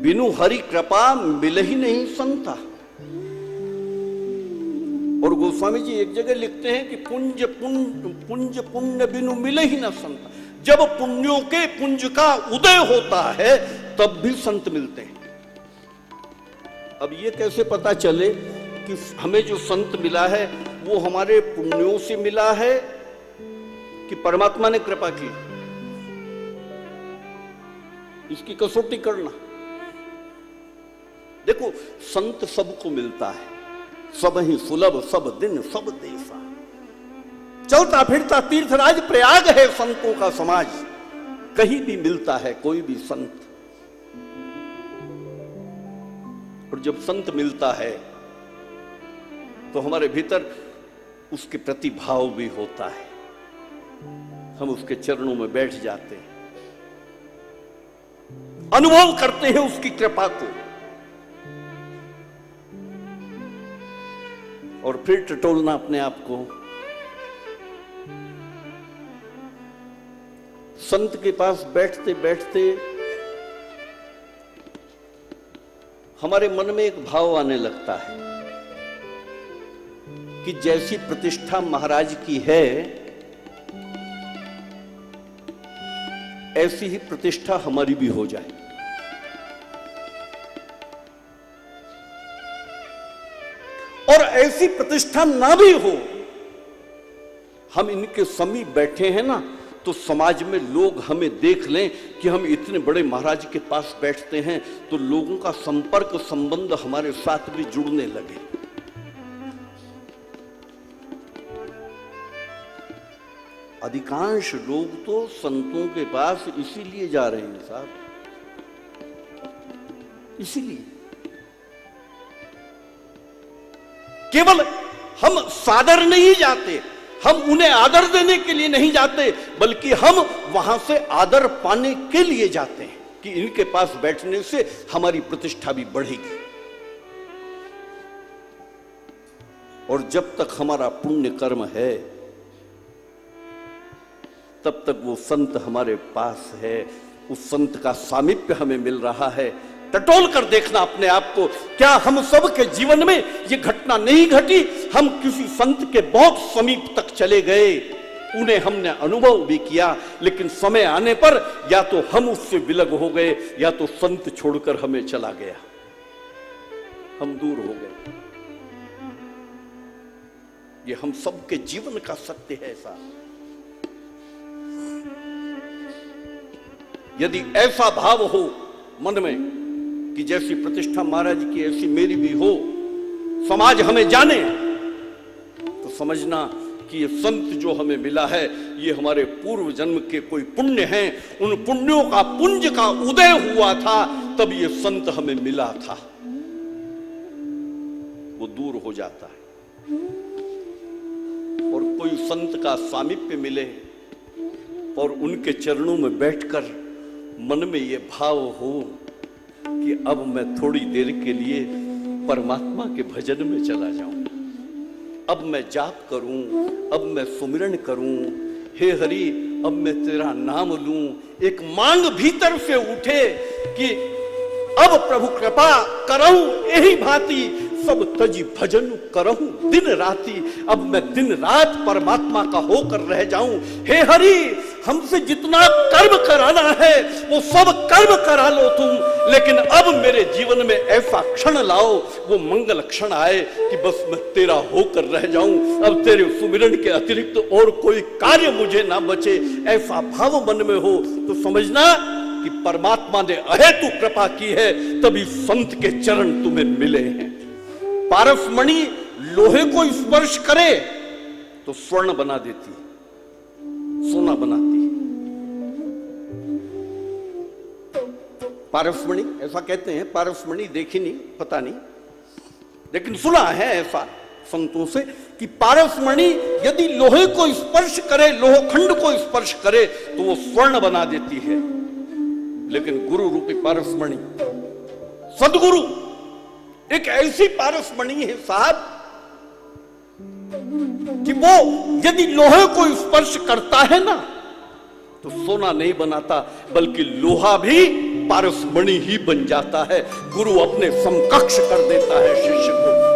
बिनु हरि कृपा मिल ही नहीं संता। और गोस्वामी जी एक जगह लिखते हैं कि पुंज पुण्य बिनु मिले ही न संत। जब पुण्यों के पुंज का उदय होता है तब भी संत मिलते हैं। अब ये कैसे पता चले कि हमें जो संत मिला है वो हमारे पुण्यों से मिला है कि परमात्मा ने कृपा की? इसकी कसौटी करना। देखो, संत सबको मिलता है, सब ही सुलभ सब दिन सब देशा। चलता फिरता तीर्थराज प्रयाग है संतों का समाज। कहीं भी मिलता है कोई भी संत। और जब संत मिलता है तो हमारे भीतर उसके प्रति भाव भी होता है। हम उसके चरणों में बैठ जाते हैं, अनुभव करते हैं उसकी कृपा को, और फिर टटोलना अपने आप को। संत के पास बैठते बैठते हमारे मन में एक भाव आने लगता है कि जैसी प्रतिष्ठा महाराज की है ऐसी ही प्रतिष्ठा हमारी भी हो जाए। और ऐसी प्रतिष्ठा ना भी हो, हम इनके समीप बैठे हैं ना, तो समाज में लोग हमें देख लें कि हम इतने बड़े महाराज के पास बैठते हैं, तो लोगों का संपर्क संबंध हमारे साथ भी जुड़ने लगे। अधिकांश लोग तो संतों के पास इसीलिए जा रहे हैं साहब, इसीलिए। केवल हम सादर नहीं जाते, हम उन्हें आदर देने के लिए नहीं जाते, बल्कि हम वहां से आदर पाने के लिए जाते हैं कि इनके पास बैठने से हमारी प्रतिष्ठा भी बढ़ेगी। और जब तक हमारा पुण्य कर्म है तब तक वो संत हमारे पास है, उस संत का सामीप्य हमें मिल रहा है। टटोल कर देखना अपने आप को, क्या हम सब के जीवन में ये घटना नहीं घटी? हम किसी संत के बहुत समीप तक चले गए, उन्हें हमने अनुभव भी किया, लेकिन समय आने पर या तो हम उससे विलग हो गए या तो संत छोड़कर हमें चला गया, हम दूर हो गए। ये हम सबके जीवन का सत्य है साहब। यदि ऐसा भाव हो मन में कि जैसी प्रतिष्ठा महाराज की ऐसी मेरी भी हो, समाज हमें जाने, तो समझना कि ये संत जो हमें मिला है ये हमारे पूर्व जन्म के कोई पुण्य हैं। उन पुण्यों का पुंज का उदय हुआ था, तब ये संत हमें मिला था। वो दूर हो जाता है। और कोई संत का सामीप्य मिले और उनके चरणों में बैठकर मन में ये भाव हो कि अब मैं थोड़ी देर के लिए परमात्मा के भजन में चला जाऊं, अब मैं जाप करूं, अब मैं सुमिरन करूं, हे हरि अब मैं तेरा नाम लूं। एक मांग भीतर से उठे कि अब प्रभु कृपा करऊं यही भांति, सब तजी भजन करऊं दिन राती। अब मैं दिन रात परमात्मा का होकर रह जाऊं। हे हरि हमसे जितना कर्म कराना है वो सब कर्म करा लो तुम, लेकिन अब मेरे जीवन में ऐसा क्षण लाओ, वो मंगल क्षण आए कि बस मैं तेरा होकर रह जाऊं। अब तेरे सुमिरन के अतिरिक्त और कोई कार्य मुझे ना बचे, ऐसा भाव मन में हो तो समझना कि परमात्मा ने अहेतु कृपा की है, तभी संत के चरण तुम्हें मिले हैं। पारसमणि लोहे को स्पर्श करे तो स्वर्ण बना देती, सोना बनाती। पारसमणि ऐसा कहते हैं, पारसमणि देखी नहीं, पता नहीं, लेकिन सुना है ऐसा संतों से कि पारसमणि यदि लोहे को स्पर्श करे, लोहखंड को स्पर्श करे तो वो स्वर्ण बना देती है। लेकिन गुरु रूपी पारसमणि, सदगुरु एक ऐसी पारसमणि है साहब कि वो यदि लोहे को स्पर्श करता है ना तो सोना नहीं बनाता, बल्कि लोहा भी पारस मणि ही बन जाता है। गुरु अपने समकक्ष कर देता है शिष्य को।